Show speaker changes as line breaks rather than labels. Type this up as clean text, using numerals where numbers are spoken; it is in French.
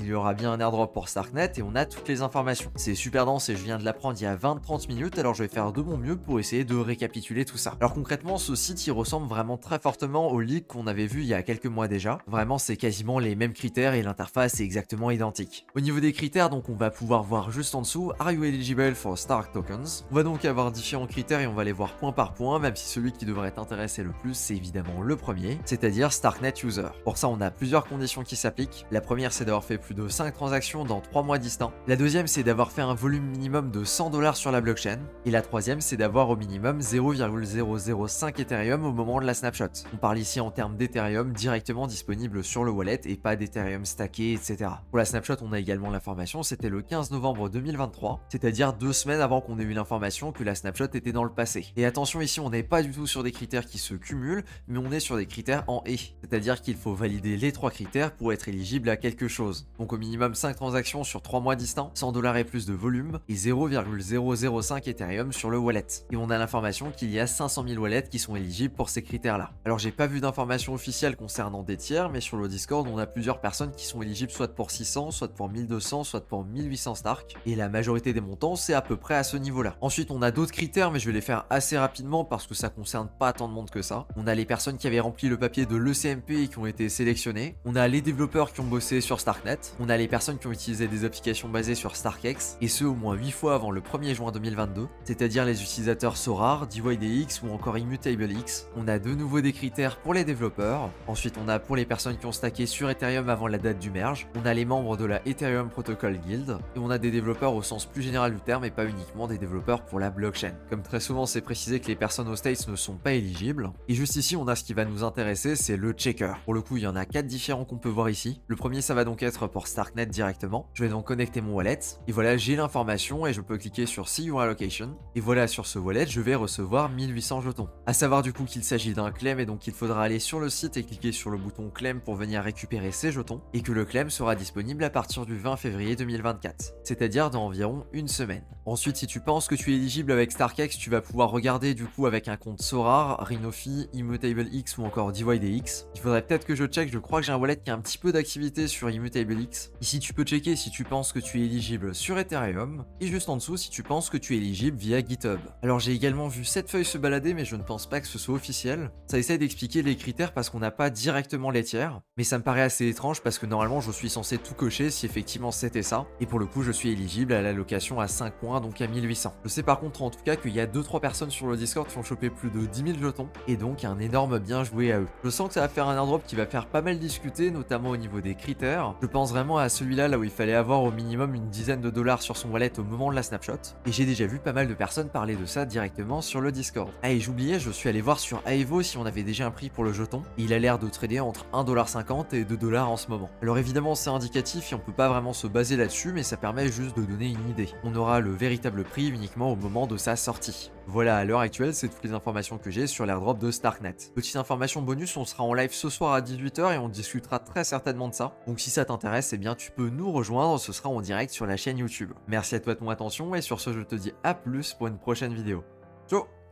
il y aura bien un airdrop pour Starknet et on a toutes les informations. C'est super dense et je viens de l'apprendre il y a 20-30 minutes, alors je vais faire de mon mieux pour essayer de récapituler tout ça. Alors concrètement, ce site il ressemble vraiment très fortement au leak qu'on avait vu il y a quelques mois déjà. Vraiment, c'est quasiment les mêmes critères et l'interface est exactement identique. Au niveau des critères, donc on va pouvoir voir juste en dessous, Are you eligible for Stark tokens? On va donc avoir différents critères et on va les voir point par point, même si celui qui devrait t'intéresser le plus, c'est évidemment le premier, c'est-à-dire Starknet User. Pour ça, on a plusieurs conditions qui s'appliquent. La première, c'est d'avoir fait plus de 5 transactions dans 3 mois distants. La deuxième, c'est d'avoir fait un volume minimum de 100 $ sur la blockchain. Et la troisième, c'est d'avoir au minimum 0,005 Ethereum au moment de la snapshot. On parle ici en termes d'Ethereum directement disponible sur le wallet et pas d'Ethereum stacké, etc. Pour la snapshot, on a également l'information, c'était le 15 novembre 2023, c'est-à-dire 2 semaines avant qu'on ait eu l'information que la snapshot était dans le passé. Et attention, ici, on n'est pas du tout sur des critères qui se cumulent, mais on est sur des critères en et. C'est-à-dire qu'il faut valider les 3 critères pour être éligible à quelque chose. Donc au minimum 5 transactions sur 3 mois distants, 100 $ et plus de volume, et 0,005 Ethereum sur le wallet. Et on a l'information qu'il y a 500 000 wallets qui sont éligibles pour ces critères-là. Alors j'ai pas vu d'informations officielles concernant des tiers, mais sur le Discord, on a plusieurs personnes qui sont éligibles soit pour 600, soit pour 1200, soit pour 1800 Stark, et la majorité des montants, c'est à peu près à ce niveau-là. Ensuite, on a d'autres critères, mais je vais les faire assez rapidement parce que ça concerne pas tant de monde que ça. On a les personnes qui avaient rempli le papier de l'ECMP et qui ont été sélectionnées. On a les développeurs qui ont bossé sur Starknet. On a les personnes qui ont utilisé des applications basées sur StarkEx, et ce au moins 8 fois avant le 1er juin 2022, c'est-à-dire les utilisateurs Sorare, DYDX ou encore ImmutableX. On a de nouveau des critères pour les développeurs. Ensuite, on a pour les personnes qui ont stacké sur Ethereum avant la date du merge. On a les membres de la Ethereum Protocol Guild. Et on a des développeurs au sens plus général du terme et pas uniquement des développeurs pour la blockchain. Comme très souvent, c'est précisé que les personnes aux States ne sont pas éligibles. Et juste ici, on a ce qui va nous intéresser, c'est le checker. Pour le coup, il y en a 4 différents qu'on peut voir ici. Le premier, ça va donc être pour Starknet directement. Je vais donc connecter mon wallet. Et voilà, j'ai l'information et je peux cliquer sur See Your Allocation. Et voilà, sur ce wallet, je vais recevoir 1800 jetons. À savoir du coup qu'il s'agit d'un claim et donc il faudra aller sur le site et cliquer sur le bouton claim pour venir récupérer ces jetons. Et que le claim sera disponible à partir du 20 février 2024. C'est-à-dire dans environ une semaine. Ensuite, si tu penses que tu es éligible avec StarkEx, tu vas pouvoir regarder du coup avec un compte Sorare, Rhinofi, ImmutableX ou encore DYDX. Il faudrait peut-être que je check, je crois que j'ai un wallet qui a un petit peu d'activité sur ImmutableX. Ici, tu peux checker si tu penses que tu es éligible sur Ethereum, et juste en dessous si tu penses que tu es éligible via GitHub. Alors j'ai également vu cette feuille se balader, mais je ne pense pas que ce soit officiel. Ça essaie d'expliquer les critères parce qu'on n'a pas directement les tiers, mais ça me paraît assez étrange parce que normalement je suis censé tout cocher si effectivement c'était ça, et pour le coup je suis éligible à l'allocation à 5 points, donc à 1800. Je sais par contre en tout cas qu'il y a 2-3 personnes sur le Discord qui ont chopé plus de 10 000 jetons, et donc un énorme bien joué à eux. Je sens que ça va faire un airdrop qui va faire pas mal discuter, notamment au niveau des critères. Je pense vraiment à celui-là là où il fallait avoir au minimum une dizaine de dollars sur son wallet au moment de la snapshot, et j'ai déjà vu pas mal de personnes parler de ça directement sur le Discord. Ah, et j'oubliais, je suis allé voir sur Aevo si on avait déjà un prix pour le jeton, et il a l'air de trader entre 1,50 $ et 2 $ en ce moment. Alors évidemment c'est indicatif et on peut pas vraiment se baser là-dessus, mais ça permet juste de donner une idée. On aura le véritable prix uniquement au moment de sa sortie. Voilà, à l'heure actuelle, c'est toutes les informations que j'ai sur l'airdrop de Starknet. Petite information bonus, on sera en live ce soir à 18 h et on discutera très certainement de ça. Donc si ça t'intéresse, eh bien tu peux nous rejoindre, ce sera en direct sur la chaîne YouTube. Merci à toi de ton attention et sur ce, je te dis à plus pour une prochaine vidéo. Ciao!